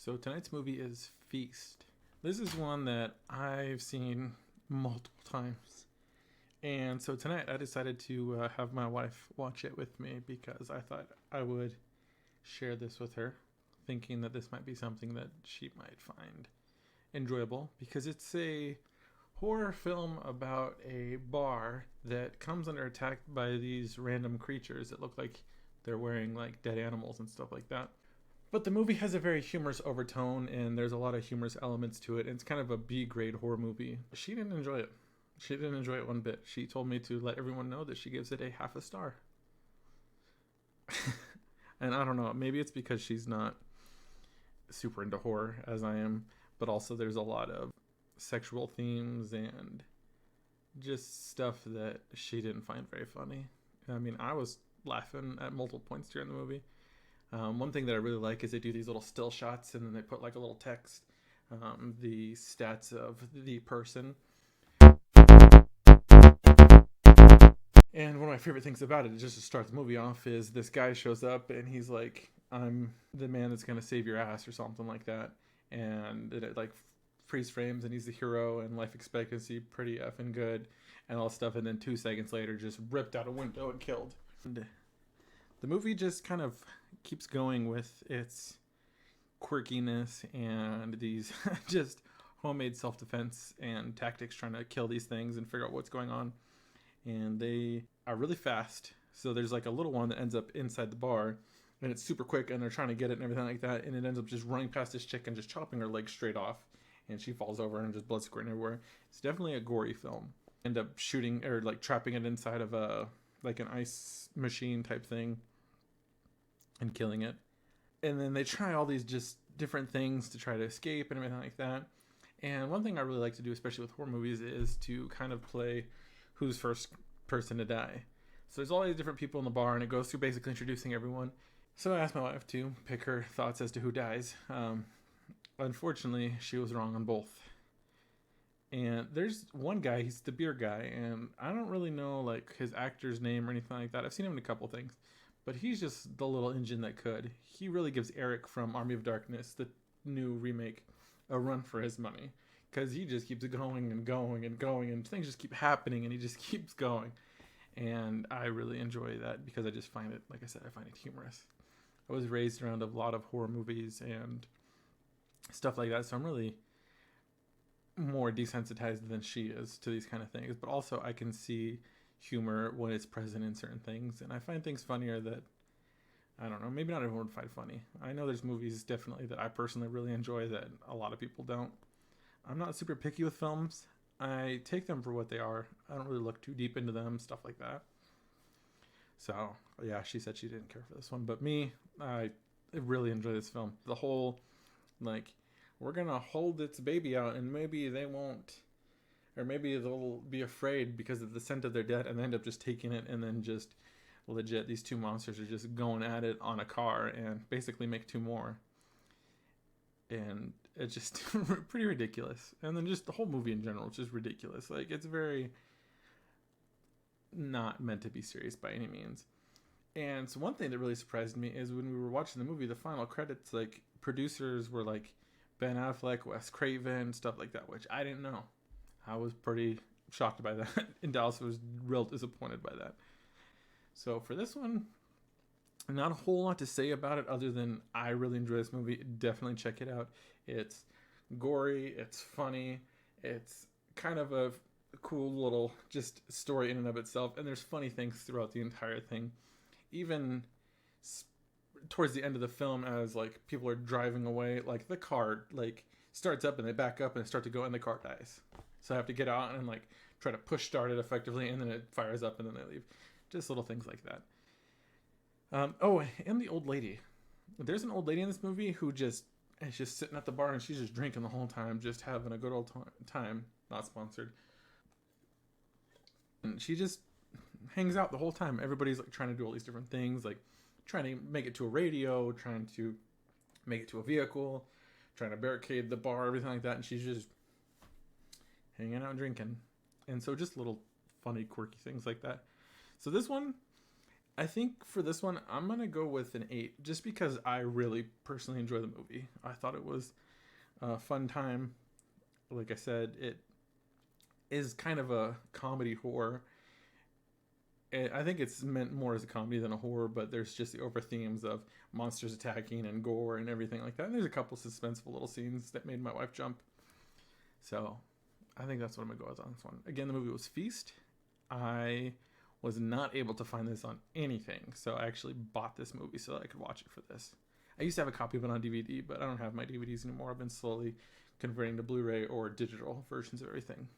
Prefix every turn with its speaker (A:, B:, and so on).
A: So tonight's movie is Feast. This is one that I've seen multiple times. And so tonight I decided to have my wife watch it with me because I thought I would share this with her, thinking that this might be something that she might find enjoyable because it's a horror film about a bar that comes under attack by these random creatures that look like they're wearing like dead animals and stuff like that. But the movie has a very humorous overtone and there's a lot of humorous elements to it. And it's kind of a B grade horror movie. She didn't enjoy it. She didn't enjoy it one bit. She told me to let everyone know that she gives it a half a star. And I don't know, maybe it's because she's not super into horror as I am, but also there's a lot of sexual themes and just stuff that she didn't find very funny. I mean, I was laughing at multiple points during the movie. One thing that I really like is they do these little still shots and then they put like a little text, the stats of the person. And one of my favorite things about it, just to start the movie off, is this guy shows up and he's like, I'm the man that's going to save your ass or something like that. And it like freeze frames and he's the hero and life expectancy pretty effing good and all stuff. And then 2 seconds later, just ripped out a window and killed. And the movie just kind of keeps going with its quirkiness and these just homemade self-defense and tactics trying to kill these things and figure out what's going on. And they are really fast. So there's like a little one that ends up inside the bar and it's super quick and they're trying to get it and everything like that. And it ends up just running past this chick and just chopping her leg straight off. And she falls over and just blood squirting everywhere. It's definitely a gory film. End up shooting or like trapping it inside of a like an ice machine type thing and killing it. And then they try all these just different things to try to escape and everything like that. And one thing I really like to do, especially with horror movies, is to kind of play who's first person to die. So there's all these different people in the bar and it goes through basically introducing everyone. So I asked my wife to pick her thoughts as to who dies. Unfortunately, she was wrong on both. And there's one guy, he's the beer guy, and I don't really know like his actor's name or anything like that. I've seen him in a couple things, but he's just the little engine that could. He really gives Eric from Army of Darkness, the new remake, a run for his money because he just keeps going and going and going, and things just keep happening, and he just keeps going. And I really enjoy that because I just find it, like I said, I find it humorous. I was raised around a lot of horror movies and stuff like that, so I'm really more desensitized than she is to these kind of things. But also, I can see humor when it's present in certain things, and I find things funnier that I don't know. Maybe not everyone would find funny. I know there's movies definitely that I personally really enjoy that a lot of people don't. I'm not super picky with films. I take them for what they are. I don't really look too deep into them, stuff like that. So, yeah, she said she didn't care for this one. But me, I really enjoy this film. The whole, like, we're going to hold its baby out and maybe they won't, or maybe they'll be afraid because of the scent of their death and they end up just taking it and then just legit, these two monsters are just going at it on a car and basically make two more. And it's just pretty ridiculous. And then just the whole movie in general is just ridiculous. Like, it's very not meant to be serious by any means. And so one thing that really surprised me is when we were watching the movie, the final credits, like, producers were like Ben Affleck, Wes Craven, stuff like that, which I didn't know. I was pretty shocked by that. And Dallas was real disappointed by that. So for this one, not a whole lot to say about it other than I really enjoy this movie. Definitely check it out. It's gory, it's funny, it's kind of a cool little just story in and of itself, and there's funny things throughout the entire thing. Even towards the end of the film, as like people are driving away, like the car like starts up and they back up and they start to go and the car dies. So I have to get out and like try to push start it effectively, and then it fires up and then they leave. Just little things like that. And the old lady. There's an old lady in this movie who is just sitting at the bar and she's just drinking the whole time, just having a good old time. Not sponsored. And she just hangs out the whole time. Everybody's like trying to do all these different things, like trying to make it to a radio, trying to make it to a vehicle, trying to barricade the bar, everything like that. And she's just hanging out and drinking. And so just little funny, quirky things like that. So this one, I think for this one, I'm gonna go with an 8, just because I really personally enjoy the movie. I thought it was a fun time. Like I said, it is kind of a comedy horror. I think it's meant more as a comedy than a horror, but there's just the over themes of monsters attacking and gore and everything like that. And there's a couple suspenseful little scenes that made my wife jump. So I think that's what I'm gonna go with on this one. Again, the movie was Feast. I was not able to find this on anything, so I actually bought this movie so that I could watch it for this. I used to have a copy of it on DVD, but I don't have my DVDs anymore. I've been slowly converting to Blu-ray or digital versions of everything.